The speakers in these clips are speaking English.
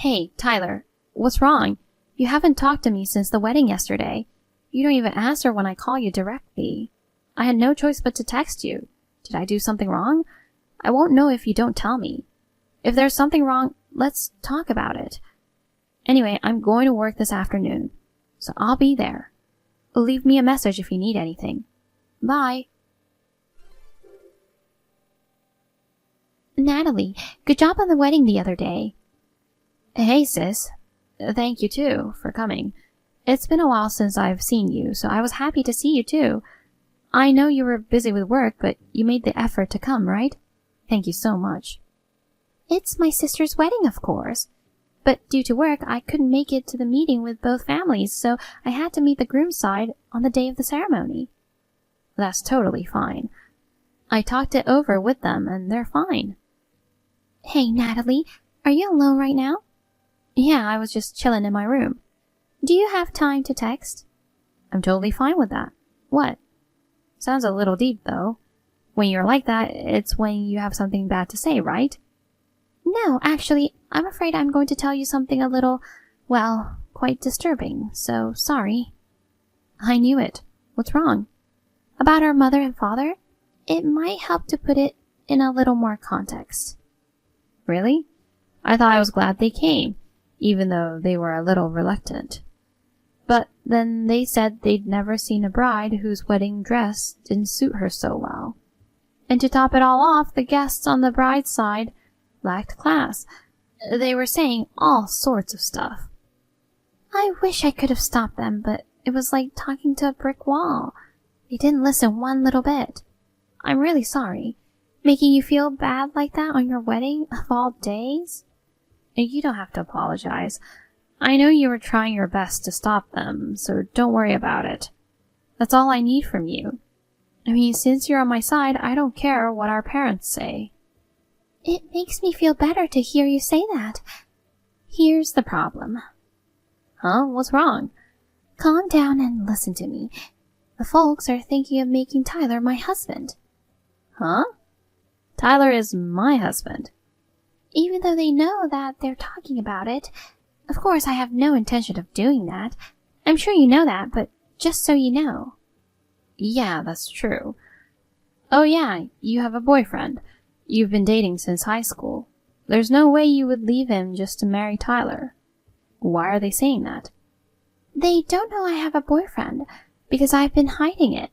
Hey, Tyler, what's wrong? You haven't talked to me since the wedding yesterday. You don't even answer when I call you directly. I had no choice but to text you. Did I do something wrong? I won't know if you don't tell me. If there's something wrong, let's talk about it. Anyway, I'm going to work this afternoon, so I'll be there. Leave me a message if you need anything. Bye. Natalie, good job on the wedding the other day. Hey, sis. Thank you, too, for coming. It's been a while since I've seen you, so I was happy to see you, too. I know you were busy with work, but you made the effort to come, right? Thank you so much. It's my sister's wedding, of course. But due to work, I couldn't make it to the meeting with both families, so I had to meet the groom's side on the day of the ceremony. That's totally fine. I talked it over with them, and they're fine. Hey, Natalie, are you alone right now? Yeah, I was just chilling in my room. Do you have time to text? I'm totally fine with that. What? Sounds a little deep, though. When you're like that, it's when you have something bad to say, right? No, actually, I'm afraid I'm going to tell you something a little, well, quite disturbing, so sorry. I knew it. What's wrong? About our mother and father? It might help to put it in a little more context. Really? I thought I was glad they came, even though they were a little reluctant. But then they said they'd never seen a bride whose wedding dress didn't suit her so well. And to top it all off, the guests on the bride's side lacked class. They were saying all sorts of stuff. I wish I could have stopped them, but it was like talking to a brick wall. They didn't listen one little bit. I'm really sorry. Making you feel bad like that on your wedding of all days? You don't have to apologize. I know you were trying your best to stop them, so don't worry about it. That's all I need from you. I mean, since you're on my side, I don't care what our parents say. It makes me feel better to hear you say that. Here's the problem. Huh? What's wrong? Calm down and listen to me. The folks are thinking of making Tyler my husband. Huh? Tyler is my husband. Even though they know that they're talking about it. Of course, I have no intention of doing that. I'm sure you know that, but just so you know. Yeah, that's true. Oh yeah, you have a boyfriend. You've been dating since high school. There's no way you would leave him just to marry Tyler. Why are they saying that? They don't know I have a boyfriend, because I've been hiding it.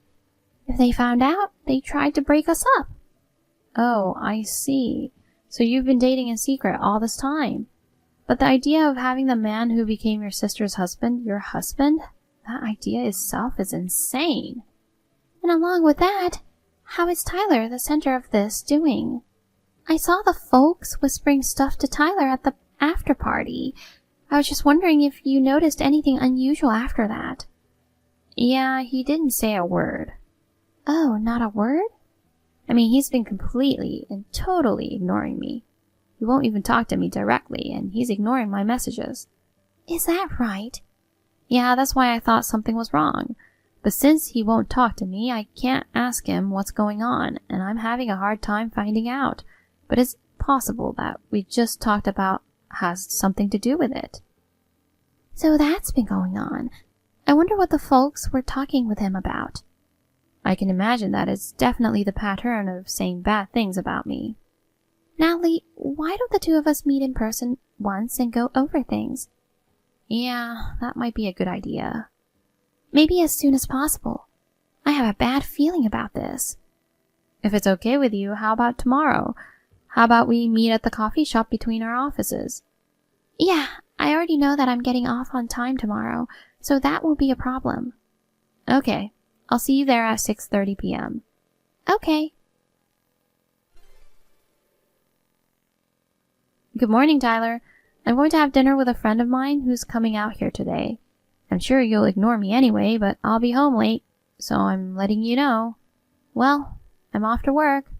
If they found out, they tried to break us up. Oh, I see. So you've been dating in secret all this time. But the idea of having the man who became your sister's husband your husband, that idea itself is insane. And along with that, how is Tyler, the center of this, doing? I saw the folks whispering stuff to Tyler at the after party. I was just wondering if you noticed anything unusual after that. Yeah, he didn't say a word. Oh, not a word? I mean, he's been completely and totally ignoring me. He won't even talk to me directly, and he's ignoring my messages. Is that right? Yeah, that's why I thought something was wrong. But since he won't talk to me, I can't ask him what's going on, and I'm having a hard time finding out. But it's possible that we just talked about has something to do with it. So that's been going on. I wonder what the folks were talking with him about. I can imagine that it's definitely the pattern of saying bad things about me. Natalie, why don't the two of us meet in person once and go over things? Yeah, that might be a good idea. Maybe as soon as possible. I have a bad feeling about this. If it's okay with you, how about tomorrow? How about we meet at the coffee shop between our offices? Yeah, I already know that I'm getting off on time tomorrow, so that won't be a problem. Okay, I'll see you there at 6:30 p.m. Okay. Good morning, Tyler. I'm going to have dinner with a friend of mine who's coming out here today. I'm sure you'll ignore me anyway, but I'll be home late, so I'm letting you know. Well, I'm off to work.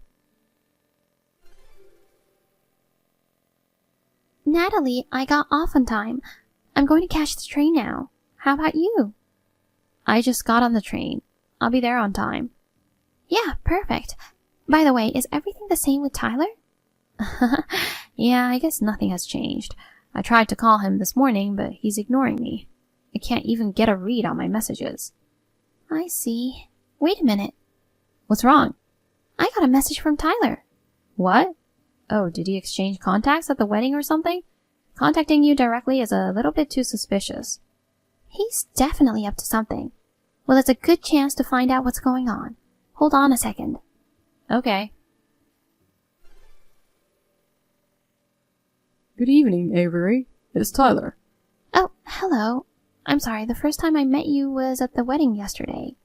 Natalie, I got off on time. I'm going to catch the train now. How about you? I just got on the train. I'll be there on time. Yeah, perfect. By the way, is everything the same with Tyler? Yeah, I guess nothing has changed. I tried to call him this morning, but he's ignoring me. I can't even get a read on my messages. I see. Wait a minute. What's wrong? I got a message from Tyler. What? Oh, did he exchange contacts at the wedding or something? Contacting you directly is a little bit too suspicious. He's definitely up to something. Well, it's a good chance to find out what's going on. Hold on a second. Okay. Good evening, Avery. It's Tyler. Oh, hello. I'm sorry, the first time I met you was at the wedding yesterday.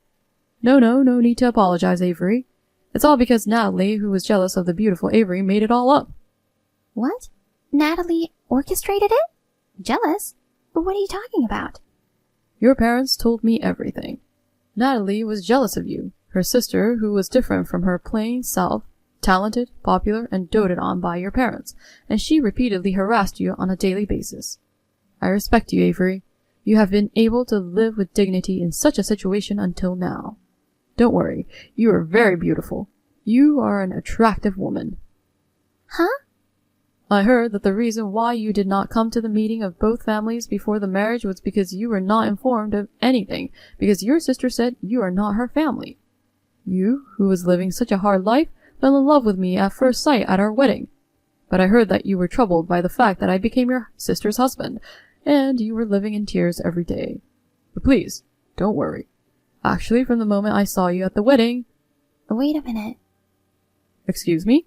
No need to apologize, Avery. It's all because Natalie, who was jealous of the beautiful Avery, made it all up. What? Natalie orchestrated it? Jealous? What are you talking about? Your parents told me everything. Natalie was jealous of you, her sister, who was different from her plain self, talented, popular, and doted on by your parents, and she repeatedly harassed you on a daily basis. I respect you, Avery. You have been able to live with dignity in such a situation until now. Don't worry, you are very beautiful. You are an attractive woman. Huh? I heard that the reason why you did not come to the meeting of both families before the marriage was because you were not informed of anything, because your sister said you are not her family. You, who was living such a hard life, fell in love with me at first sight at our wedding. But I heard that you were troubled by the fact that I became your sister's husband, and you were living in tears every day. But please, don't worry. Actually, from the moment I saw you at the wedding... Wait a minute. Excuse me?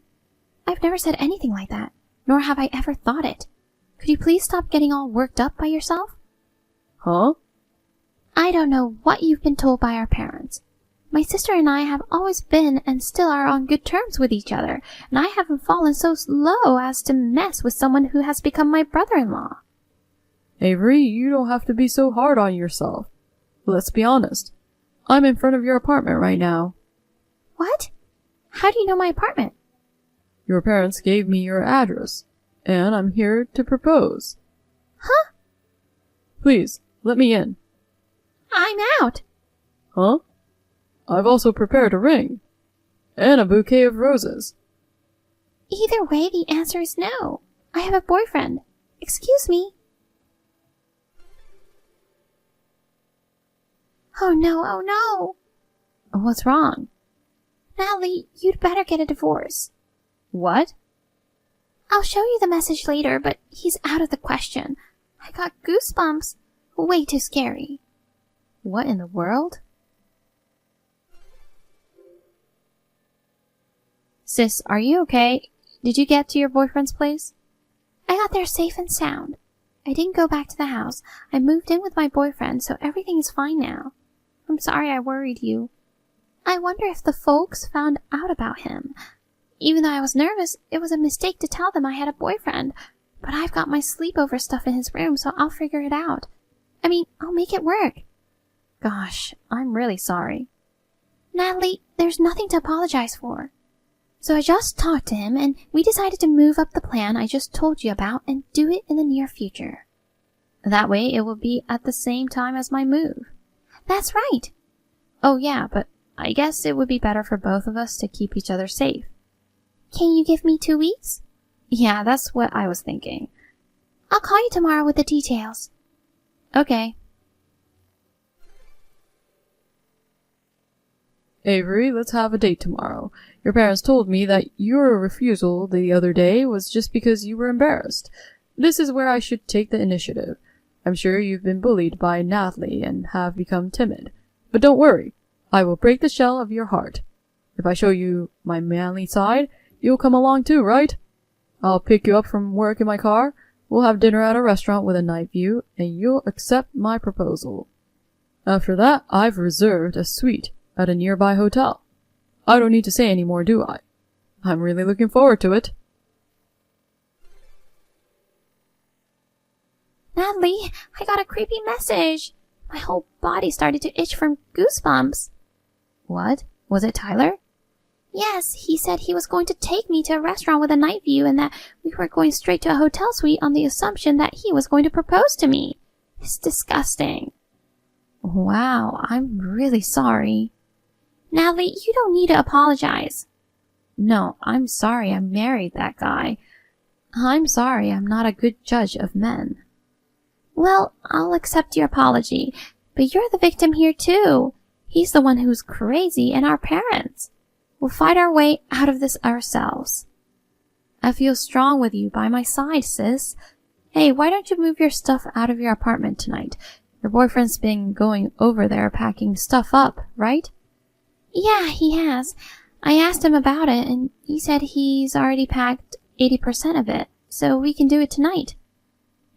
I've never said anything like that, nor have I ever thought it. Could you please stop getting all worked up by yourself? Huh? I don't know what you've been told by our parents. My sister and I have always been and still are on good terms with each other, and I haven't fallen so low as to mess with someone who has become my brother-in-law. Avery, you don't have to be so hard on yourself. Let's be honest. I'm in front of your apartment right now. What? How do you know my apartment? Your parents gave me your address, and I'm here to propose. Huh? Please, let me in. I'm out. Huh? I've also prepared a ring. And a bouquet of roses. Either way, the answer is no. I have a boyfriend. Excuse me. Oh no, oh no. What's wrong? Natalie, you'd better get a divorce. What? I'll show you the message later, but he's out of the question. I got goosebumps. Way too scary. What in the world? Sis, are you okay? Did you get to your boyfriend's place? I got there safe and sound. I didn't go back to the house. I moved in with my boyfriend, so everything is fine now. I'm sorry I worried you. I wonder if the folks found out about him. Even though I was nervous, it was a mistake to tell them I had a boyfriend. But I've got my sleepover stuff in his room, so I'll figure it out. I mean, I'll make it work. Gosh, I'm really sorry. Natalie, there's nothing to apologize for. So I just talked to him, and we decided to move up the plan I just told you about and do it in the near future. That way it will be at the same time as my move. That's right. Oh yeah, but I guess it would be better for both of us to keep each other safe. Can you give me 2 weeks? Yeah, that's what I was thinking. I'll call you tomorrow with the details. Okay. Avery, let's have a date tomorrow. Your parents told me that your refusal the other day was just because you were embarrassed. This is where I should take the initiative. I'm sure you've been bullied by Natalie and have become timid. But don't worry. I will break the shell of your heart. If I show you my manly side, you'll come along too, right? I'll pick you up from work in my car. We'll have dinner at a restaurant with a night view, and you'll accept my proposal. After that, I've reserved a suite at a nearby hotel. I don't need to say any more, do I? I'm really looking forward to it. Natalie, I got a creepy message. My whole body started to itch from goosebumps. What? Was it Tyler? Yes, he said he was going to take me to a restaurant with a night view and that we were going straight to a hotel suite on the assumption that he was going to propose to me. It's disgusting. Wow, I'm really sorry. Natalie, you don't need to apologize. No, I'm sorry I married that guy. I'm sorry, I'm not a good judge of men. Well, I'll accept your apology, but you're the victim here too. He's the one who's crazy and our parents. We'll fight our way out of this ourselves. I feel strong with you by my side, sis. Hey, why don't you move your stuff out of your apartment tonight? Your boyfriend's been going over there packing stuff up, right? Yeah, he has. I asked him about it, and he said he's already packed 80% of it, so we can do it tonight.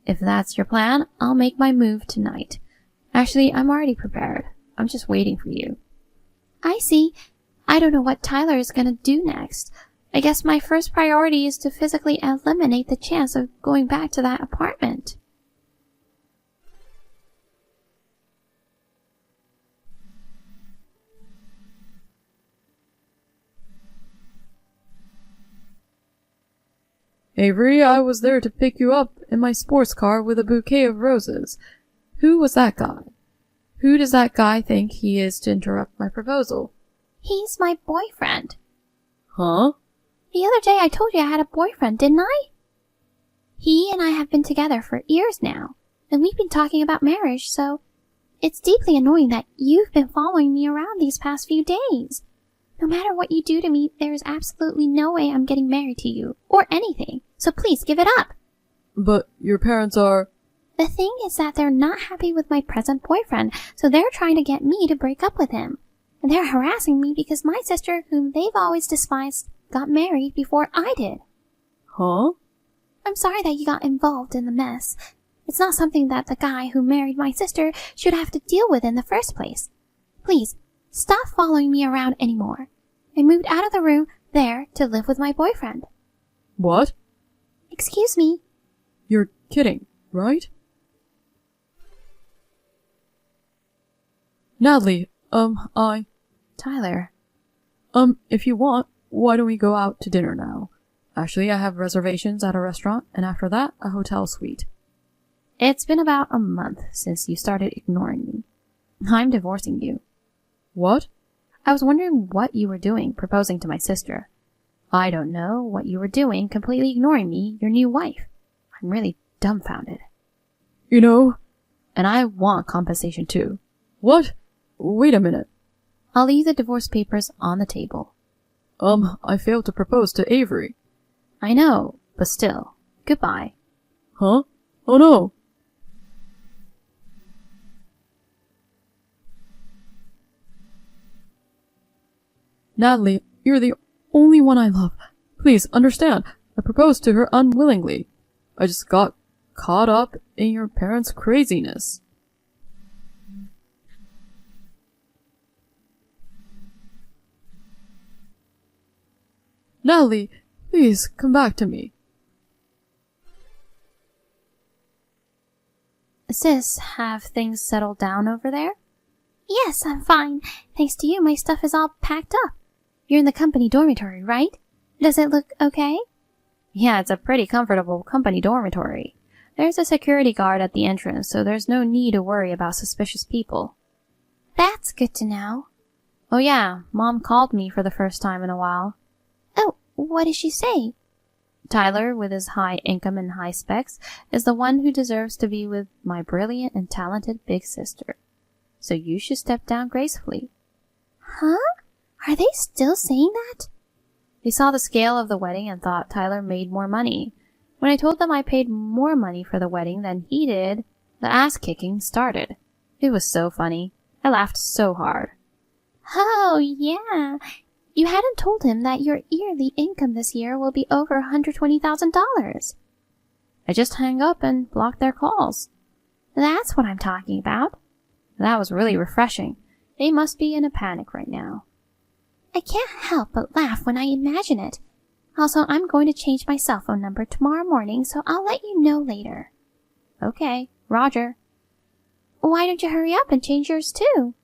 If that's your plan, I'll make my move tonight. Actually, I'm already prepared. I'm just waiting for you. I see. I don't know what Tyler is gonna do next. I guess my first priority is to physically eliminate the chance of going back to that apartment. Avery, I was there to pick you up in my sports car with a bouquet of roses. Who was that guy? Who does that guy think he is to interrupt my proposal? He's my boyfriend. Huh? The other day I told you I had a boyfriend, didn't I? He and I have been together for years now, and we've been talking about marriage, so it's deeply annoying that you've been following me around these past few days. No matter what you do to me, there is absolutely no way I'm getting married to you, or anything, so please give it up. But your parents are... The thing is that they're not happy with my present boyfriend, so they're trying to get me to break up with him. And they're harassing me because my sister, whom they've always despised, got married before I did. Huh? I'm sorry that you got involved in the mess. It's not something that the guy who married my sister should have to deal with in the first place. Please, stop following me around anymore. I moved out of the room there to live with my boyfriend. What? Excuse me? You're kidding, right? Natalie, Tyler. If you want, why don't we go out to dinner now? Actually, I have reservations at a restaurant, and after that, a hotel suite. It's been about a month since you started ignoring me. I'm divorcing you. What? I was wondering what you were doing proposing to my sister. I don't know what you were doing completely ignoring me, your new wife. I'm really dumbfounded. You know... And I want compensation too. What? Wait a minute. I'll leave the divorce papers on the table. I failed to propose to Avery. I know, but still. Goodbye. Huh? Oh no! Natalie, you're the only one I love. Please, understand, I proposed to her unwillingly. I just got caught up in your parents' craziness. Natalie, please, come back to me. Sis, have things settled down over there? Yes, I'm fine. Thanks to you, my stuff is all packed up. You're in the company dormitory, right? Does it look okay? Yeah, it's a pretty comfortable company dormitory. There's a security guard at the entrance, so there's no need to worry about suspicious people. That's good to know. Oh yeah, Mom called me for the first time in a while. Oh, what did she say? Tyler, with his high income and high specs, is the one who deserves to be with my brilliant and talented big sister. So you should step down gracefully. Huh? Are they still saying that? They saw the scale of the wedding and thought Tyler made more money. When I told them I paid more money for the wedding than he did, the ass-kicking started. It was so funny. I laughed so hard. Oh, yeah. You hadn't told him that your yearly income this year will be over $120,000. I just hung up and blocked their calls. That's what I'm talking about. That was really refreshing. They must be in a panic right now. I can't help but laugh when I imagine it. Also, I'm going to change my cell phone number tomorrow morning, so I'll let you know later. Okay, Roger. Why don't you hurry up and change yours too?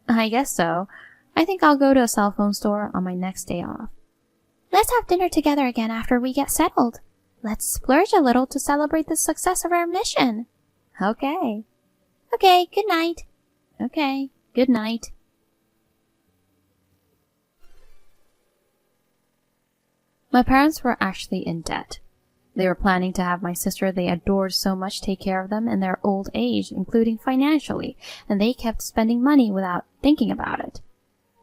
I guess so. I think I'll go to a cell phone store on my next day off. Let's have dinner together again after we get settled. Let's splurge a little to celebrate the success of our mission. Okay. Okay, good night. Okay, good night. My parents were actually in debt. They were planning to have my sister they adored so much take care of them in their old age, including financially, and they kept spending money without thinking about it.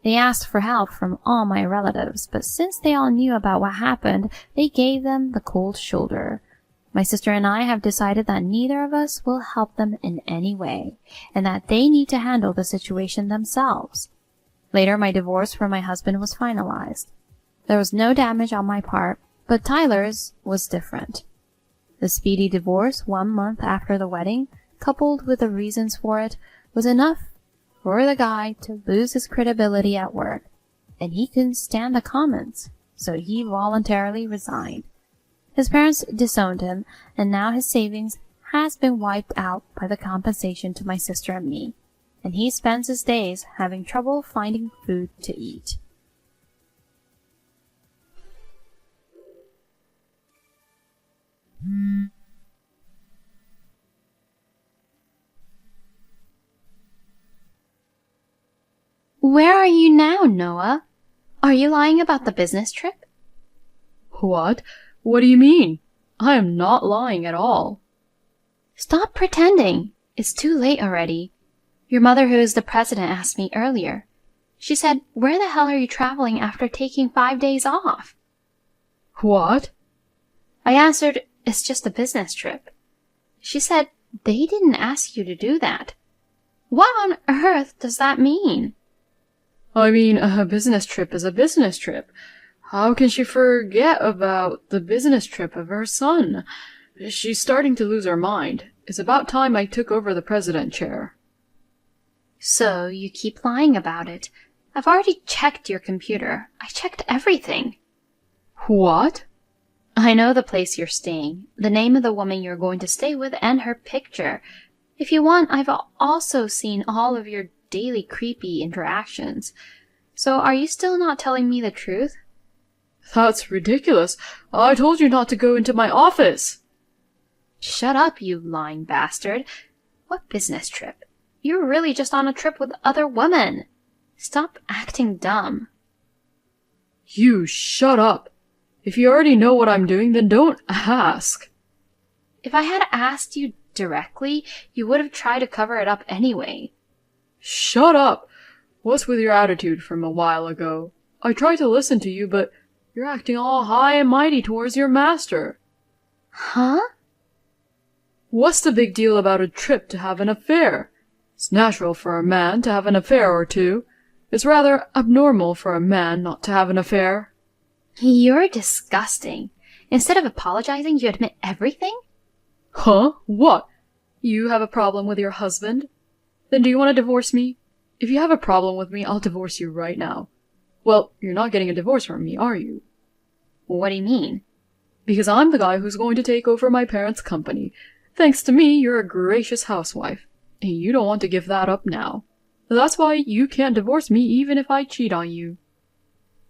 They asked for help from all my relatives, but since they all knew about what happened, they gave them the cold shoulder. My sister and I have decided that neither of us will help them in any way, and that they need to handle the situation themselves. Later, my divorce from my husband was finalized. There was no damage on my part, but Tyler's was different. The speedy divorce 1 month after the wedding, coupled with the reasons for it, was enough for the guy to lose his credibility at work, and he couldn't stand the comments, so he voluntarily resigned. His parents disowned him, and now his savings has been wiped out by the compensation to my sister and me, and he spends his days having trouble finding food to eat. Where are you now, Noah? Are you lying about the business trip? What? What do you mean? I am not lying at all. Stop pretending. It's too late already. Your mother, who is the president, asked me earlier. She said, "Where the hell are you traveling after taking 5 days off?" What? I answered, "It's just a business trip." She said, "They didn't ask you to do that." What on earth does that mean? I mean, a business trip is a business trip. How can she forget about the business trip of her son? She's starting to lose her mind. It's about time I took over the president chair. So you keep lying about it. I've already checked your computer. I checked everything. What? I know the place you're staying, the name of the woman you're going to stay with, and her picture. If you want, I've also seen all of your daily creepy interactions. So are you still not telling me the truth? That's ridiculous. I told you not to go into my office. Shut up, you lying bastard. What business trip? You're really just on a trip with other women. Stop acting dumb. You shut up. If you already know what I'm doing, then don't ask. If I had asked you directly, you would have tried to cover it up anyway. Shut up. What's with your attitude from a while ago? I tried to listen to you, but you're acting all high and mighty towards your master. Huh? What's the big deal about a trip to have an affair? It's natural for a man to have an affair or two. It's rather abnormal for a man not to have an affair. You're disgusting. Instead of apologizing, you admit everything? Huh? What? You have a problem with your husband? Then do you want to divorce me? If you have a problem with me, I'll divorce you right now. Well, you're not getting a divorce from me, are you? What do you mean? Because I'm the guy who's going to take over my parents' company. Thanks to me, you're a gracious housewife. And you don't want to give that up now. That's why you can't divorce me even if I cheat on you.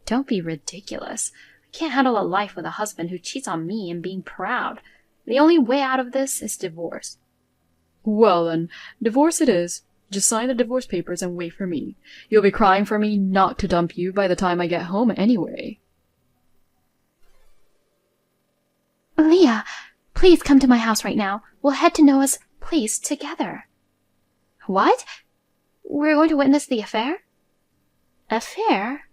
Don't be ridiculous. I can't handle a life with a husband who cheats on me and being proud. The only way out of this is divorce. Well then, divorce it is. Just sign the divorce papers and wait for me. You'll be crying for me not to dump you by the time I get home anyway. Leah, please come to my house right now. We'll head to Noah's place together. What? We're going to witness the affair? Affair?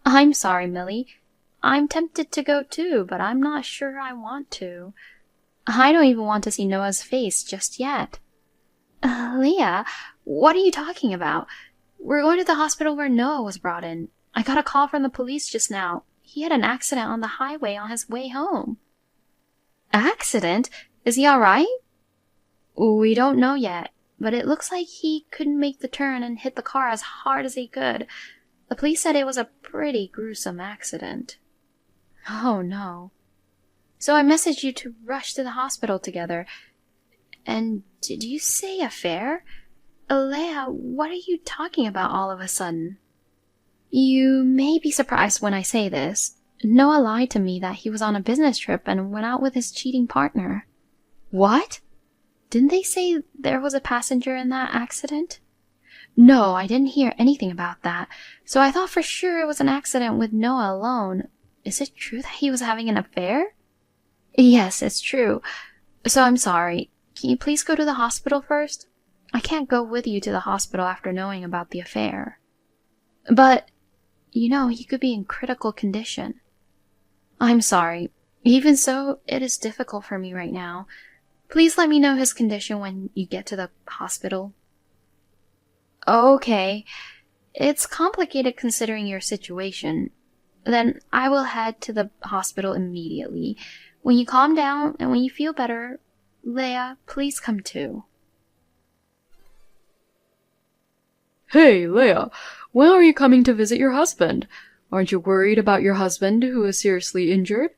I'm sorry, Millie. I'm tempted to go too, but I'm not sure I want to. I don't even want to see Noah's face just yet. Leah, what are you talking about? We're going to the hospital where Noah was brought in. I got a call from the police just now. He had an accident on the highway on his way home. Accident? Is he all right? We don't know yet, but it looks like he couldn't make the turn and hit the car as hard as he could. The police said it was a pretty gruesome accident. Oh, no. So I messaged you to rush to the hospital together. And did you say affair? Leah, what are you talking about all of a sudden? You may be surprised when I say this. Noah lied to me that he was on a business trip and went out with his cheating partner. What? Didn't they say there was a passenger in that accident? No, I didn't hear anything about that, so I thought for sure it was an accident with Noah alone. Is it true that he was having an affair? Yes, it's true. So I'm sorry. Can you please go to the hospital first? I can't go with you to the hospital after knowing about the affair. But, he could be in critical condition. I'm sorry. Even so, it is difficult for me right now. Please let me know his condition when you get to the hospital. Okay. It's complicated considering your situation. Then I will head to the hospital immediately. When you calm down and when you feel better, Leia, please come too. Hey, Leia, when are you coming to visit your husband? Aren't you worried about your husband who is seriously injured?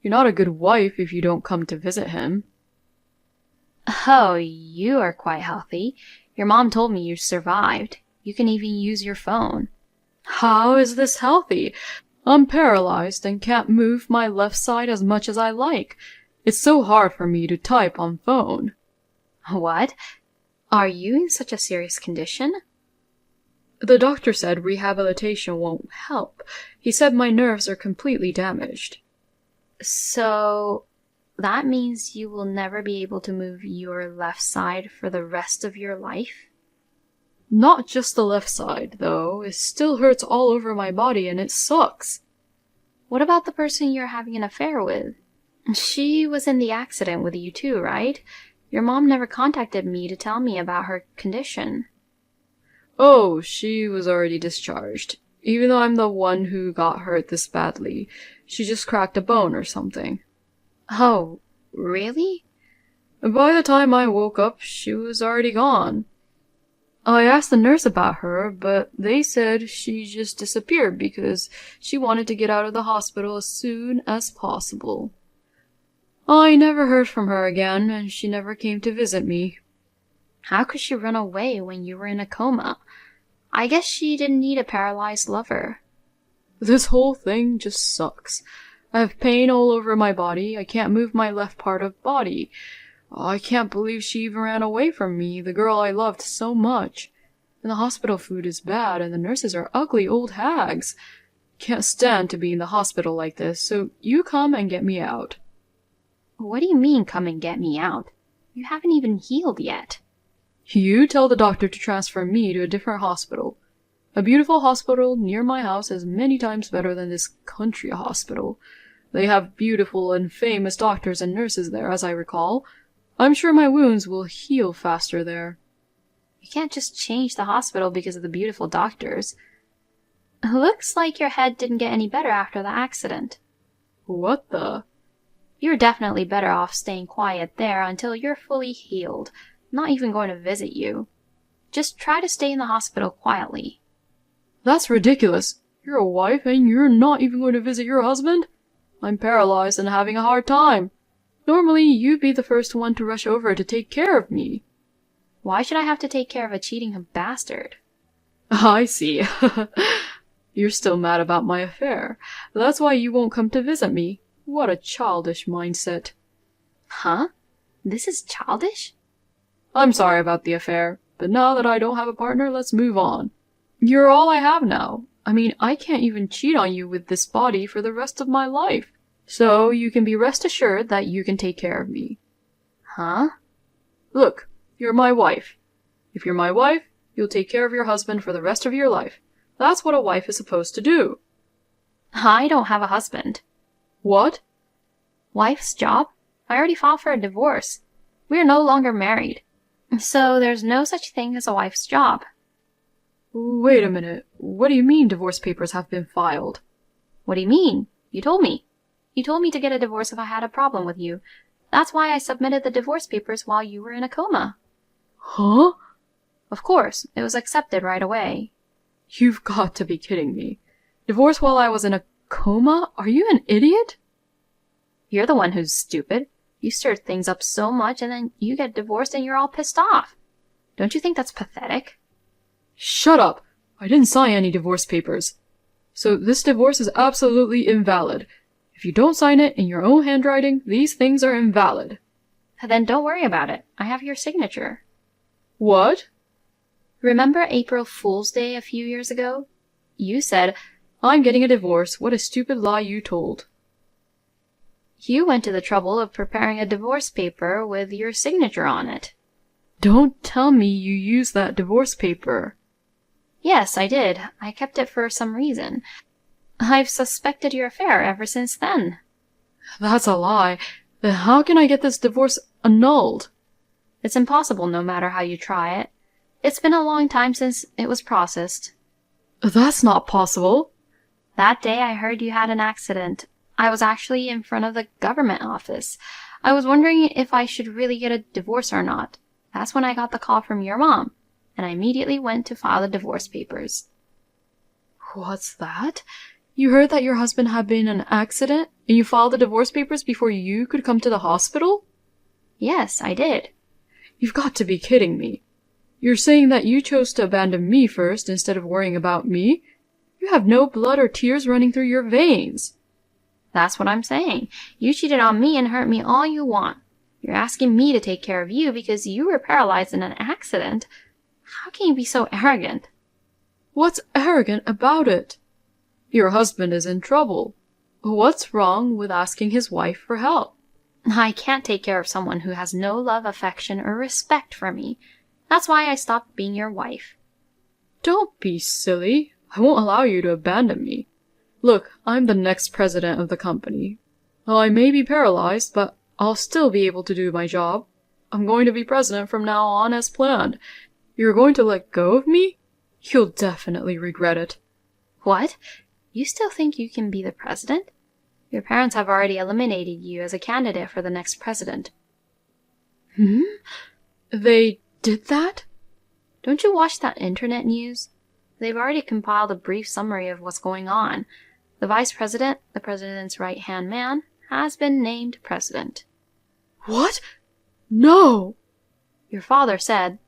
You're not a good wife if you don't come to visit him. Oh, you are quite healthy. Your mom told me you survived. You can even use your phone. How is this healthy? I'm paralyzed and can't move my left side as much as I like. It's so hard for me to type on phone. What? Are you in such a serious condition? The doctor said rehabilitation won't help. He said my nerves are completely damaged. So, that means you will never be able to move your left side for the rest of your life? Not just the left side, though. It still hurts all over my body and it sucks. What about the person you're having an affair with? She was in the accident with you too, right? Your mom never contacted me to tell me about her condition. Oh, she was already discharged. Even though I'm the one who got hurt this badly. She just cracked a bone or something. Oh, really? By the time I woke up, she was already gone. I asked the nurse about her, but they said she just disappeared because she wanted to get out of the hospital as soon as possible. I never heard from her again, and she never came to visit me. How could she run away when you were in a coma? I guess she didn't need a paralyzed lover. This whole thing just sucks. I have pain all over my body. I can't move my left part of body. I can't believe she even ran away from me, the girl I loved so much. And the hospital food is bad, and the nurses are ugly old hags. Can't stand to be in the hospital like this, so you come and get me out. What do you mean, come and get me out? You haven't even healed yet. You tell the doctor to transfer me to a different hospital. A beautiful hospital near my house is many times better than this country hospital. They have beautiful and famous doctors and nurses there, as I recall. I'm sure my wounds will heal faster there. You can't just change the hospital because of the beautiful doctors. Looks like your head didn't get any better after the accident. What the? You're definitely better off staying quiet there until you're fully healed. Not even going to visit you. Just try to stay in the hospital quietly. That's ridiculous. You're a wife and you're not even going to visit your husband? I'm paralyzed and having a hard time. Normally, you'd be the first one to rush over to take care of me. Why should I have to take care of a cheating bastard? I see. You're still mad about my affair. That's why you won't come to visit me. What a childish mindset. Huh? This is childish? I'm sorry about the affair, but now that I don't have a partner, let's move on. You're all I have now. I mean, I can't even cheat on you with this body for the rest of my life. So you can be rest assured that you can take care of me. Huh? Look, you're my wife. If you're my wife, you'll take care of your husband for the rest of your life. That's what a wife is supposed to do. I don't have a husband. What? Wife's job? I already filed for a divorce. We are no longer married. So there's no such thing as a wife's job. Wait a minute. What do you mean divorce papers have been filed? What do you mean? You told me. You told me to get a divorce if I had a problem with you. That's why I submitted the divorce papers while you were in a coma. Huh? Of course, it was accepted right away. You've got to be kidding me. Divorce while I was in a coma? Are you an idiot? You're the one who's stupid. You stir things up so much and then you get divorced and you're all pissed off. Don't you think that's pathetic? Shut up! I didn't sign any divorce papers. So this divorce is absolutely invalid. If you don't sign it in your own handwriting, these things are invalid. Then don't worry about it. I have your signature. What? Remember April Fool's Day a few years ago? You said, I'm getting a divorce. What a stupid lie you told. You went to the trouble of preparing a divorce paper with your signature on it. Don't tell me you used that divorce paper. Yes, I did. I kept it for some reason. I've suspected your affair ever since then. That's a lie. Then how can I get this divorce annulled? It's impossible no matter how you try it. It's been a long time since it was processed. That's not possible. That day I heard you had an accident. I was actually in front of the government office. I was wondering if I should really get a divorce or not. That's when I got the call from your mom, and I immediately went to file the divorce papers. What's that? You heard that your husband had been in an accident, and you filed the divorce papers before you could come to the hospital? Yes, I did. You've got to be kidding me. You're saying that you chose to abandon me first instead of worrying about me? You have no blood or tears running through your veins. That's what I'm saying. You cheated on me and hurt me all you want. You're asking me to take care of you because you were paralyzed in an accident. How can you be so arrogant? What's arrogant about it? Your husband is in trouble. What's wrong with asking his wife for help? I can't take care of someone who has no love, affection, or respect for me. That's why I stopped being your wife. Don't be silly. I won't allow you to abandon me. Look, I'm the next president of the company. Well, I may be paralyzed, but I'll still be able to do my job. I'm going to be president from now on as planned. You're going to let go of me? You'll definitely regret it. What? You still think you can be the president? Your parents have already eliminated you as a candidate for the next president. They did that? Don't you watch that internet news? They've already compiled a brief summary of what's going on. The vice president, the president's right-hand man, has been named president. What? No! Your father said,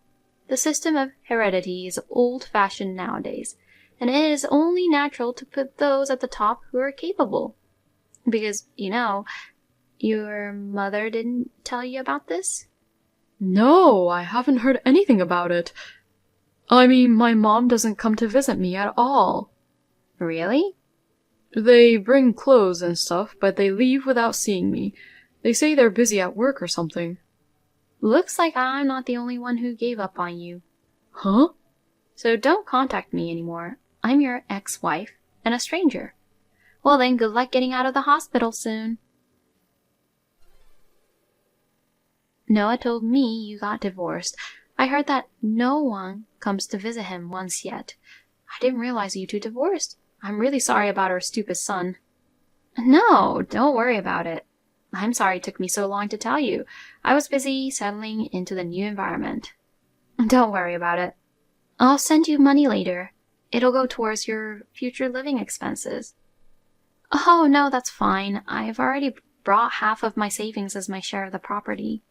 "The system of heredity is old-fashioned nowadays, and it is only natural to put those at the top who are capable." Because, your mother didn't tell you about this? No, I haven't heard anything about it. I mean, my mom doesn't come to visit me at all. Really? They bring clothes and stuff, but they leave without seeing me. They say they're busy at work or something. Looks like I'm not the only one who gave up on you. Huh? So don't contact me anymore. I'm your ex-wife and a stranger. Well then, good luck getting out of the hospital soon. Noah told me you got divorced. I heard that no one comes to visit him once yet. I didn't realize you two divorced. I'm really sorry about our stupid son. No, don't worry about it. I'm sorry it took me so long to tell you. I was busy settling into the new environment. Don't worry about it. I'll send you money later. It'll go towards your future living expenses. Oh, no, that's fine. I've already brought half of my savings as my share of the property.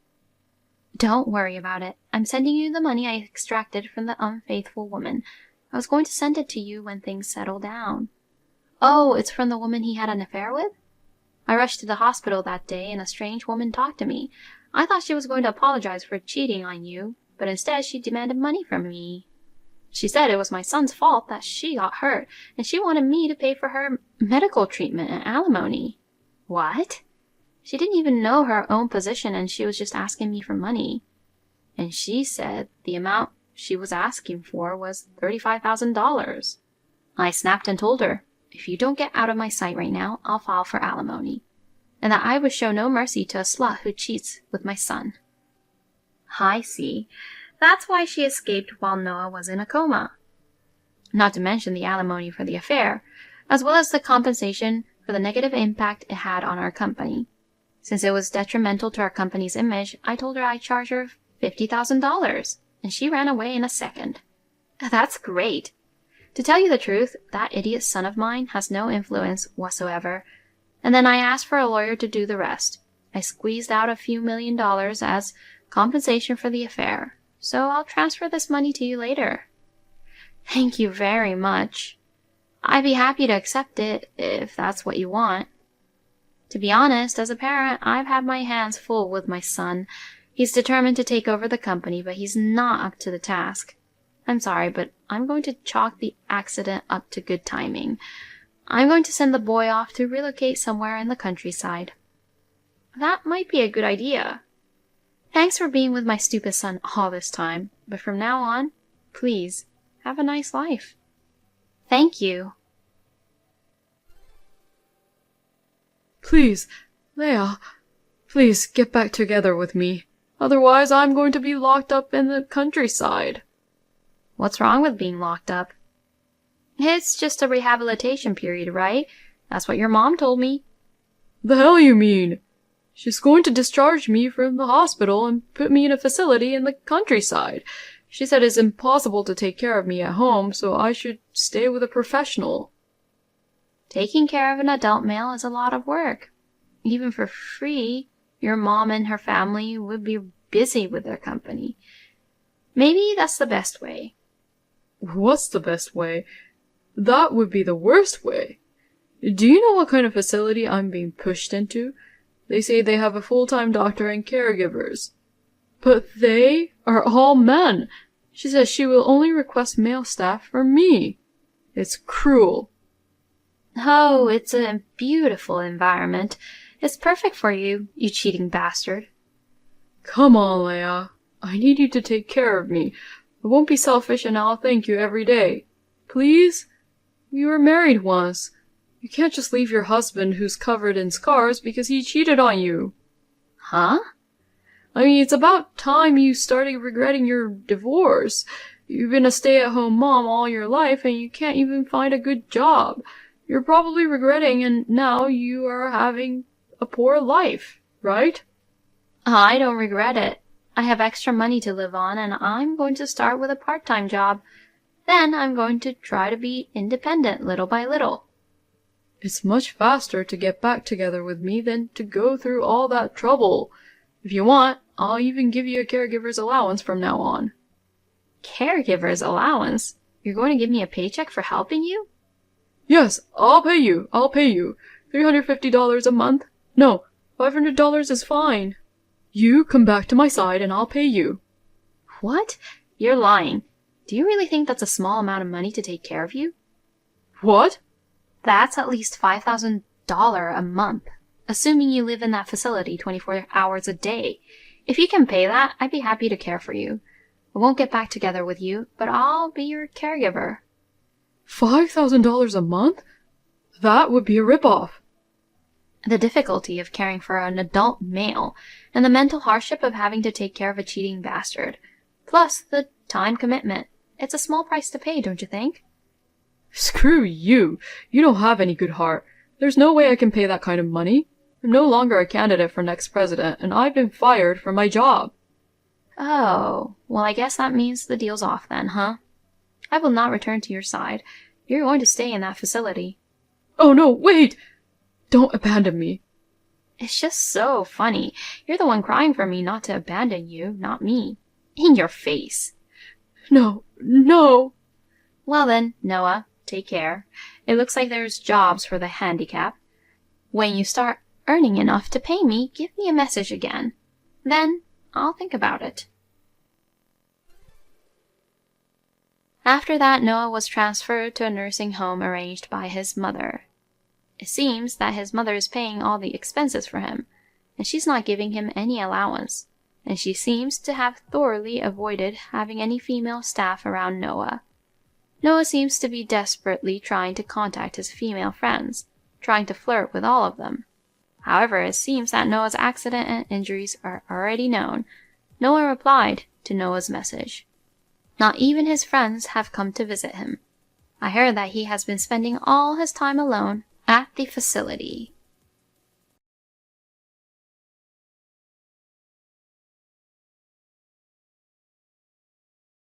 Don't worry about it. I'm sending you the money I extracted from the unfaithful woman. I was going to send it to you when things settle down. Oh, it's from the woman he had an affair with? I rushed to the hospital that day and a strange woman talked to me. I thought she was going to apologize for cheating on you, but instead she demanded money from me. She said it was my son's fault that she got hurt, and she wanted me to pay for her medical treatment and alimony. What? She didn't even know her own position and she was just asking me for money. And she said the amount she was asking for was $35,000. I snapped and told her, if you don't get out of my sight right now, I'll file for alimony. And that I would show no mercy to a slut who cheats with my son. I see. That's why she escaped while Noah was in a coma. Not to mention the alimony for the affair, as well as the compensation for the negative impact it had on our company. Since it was detrimental to our company's image, I told her I'd charge her $50,000, and she ran away in a second. That's great. To tell you the truth, that idiot son of mine has no influence whatsoever, and then I asked for a lawyer to do the rest. I squeezed out a few $1,000,000 as compensation for the affair, so I'll transfer this money to you later. Thank you very much. I'd be happy to accept it if that's what you want. To be honest, as a parent, I've had my hands full with my son. He's determined to take over the company, but he's not up to the task. I'm sorry, but I'm going to chalk the accident up to good timing. I'm going to send the boy off to relocate somewhere in the countryside. That might be a good idea. Thanks for being with my stupid son all this time, but from now on, please, have a nice life. Thank you. Please, Leia, please get back together with me. Otherwise, I'm going to be locked up in the countryside. What's wrong with being locked up? It's just a rehabilitation period, right? That's what your mom told me. The hell you mean? She's going to discharge me from the hospital and put me in a facility in the countryside. She said it's impossible to take care of me at home, so I should stay with a professional. Taking care of an adult male is a lot of work. Even for free, your mom and her family would be busy with their company. Maybe that's the best way. What's the best way? That would be the worst way. Do you know what kind of facility I'm being pushed into? They say they have a full-time doctor and caregivers. But they are all men. She says she will only request male staff for me. It's cruel. Oh, it's a beautiful environment. It's perfect for you, you cheating bastard. Come on, Leia. I need you to take care of me. I won't be selfish and I'll thank you every day. Please? We were married once. You can't just leave your husband who's covered in scars because he cheated on you. Huh? I mean, it's about time you started regretting your divorce. You've been a stay-at-home mom all your life and you can't even find a good job. You're probably regretting and now you are having a poor life, right? I don't regret it. I have extra money to live on and I'm going to start with a part-time job. Then I'm going to try to be independent little by little. It's much faster to get back together with me than to go through all that trouble. If you want, I'll even give you a caregiver's allowance from now on. Caregiver's allowance? You're going to give me a paycheck for helping you? Yes, I'll pay you. $350 a month? No, $500 is fine. You come back to my side and I'll pay you. What? You're lying. Do you really think that's a small amount of money to take care of you? What? That's at least $5,000 a month, assuming you live in that facility 24 hours a day. If you can pay that, I'd be happy to care for you. I won't get back together with you, but I'll be your caregiver. $5,000 a month? That would be a ripoff. The difficulty of caring for an adult male, and the mental hardship of having to take care of a cheating bastard, plus the time commitment. It's a small price to pay, don't you think? Screw you! You don't have any good heart. There's no way I can pay that kind of money. I'm no longer a candidate for next president, and I've been fired from my job. Oh, well I guess that means the deal's off then, huh? I will not return to your side. You're going to stay in that facility. Oh no, wait! Don't abandon me. It's just so funny. You're the one crying for me not to abandon you, not me. In your face. No, no! Well then, Noah, take care. It looks like there's jobs for the handicap. When you start earning enough to pay me, give me a message again. Then, I'll think about it. After that, Noah was transferred to a nursing home arranged by his mother. It seems that his mother is paying all the expenses for him, and she's not giving him any allowance, and she seems to have thoroughly avoided having any female staff around Noah. Noah seems to be desperately trying to contact his female friends, trying to flirt with all of them. However, it seems that Noah's accident and injuries are already known. No one replied to Noah's message. Not even his friends have come to visit him. I heard that he has been spending all his time alone at the facility.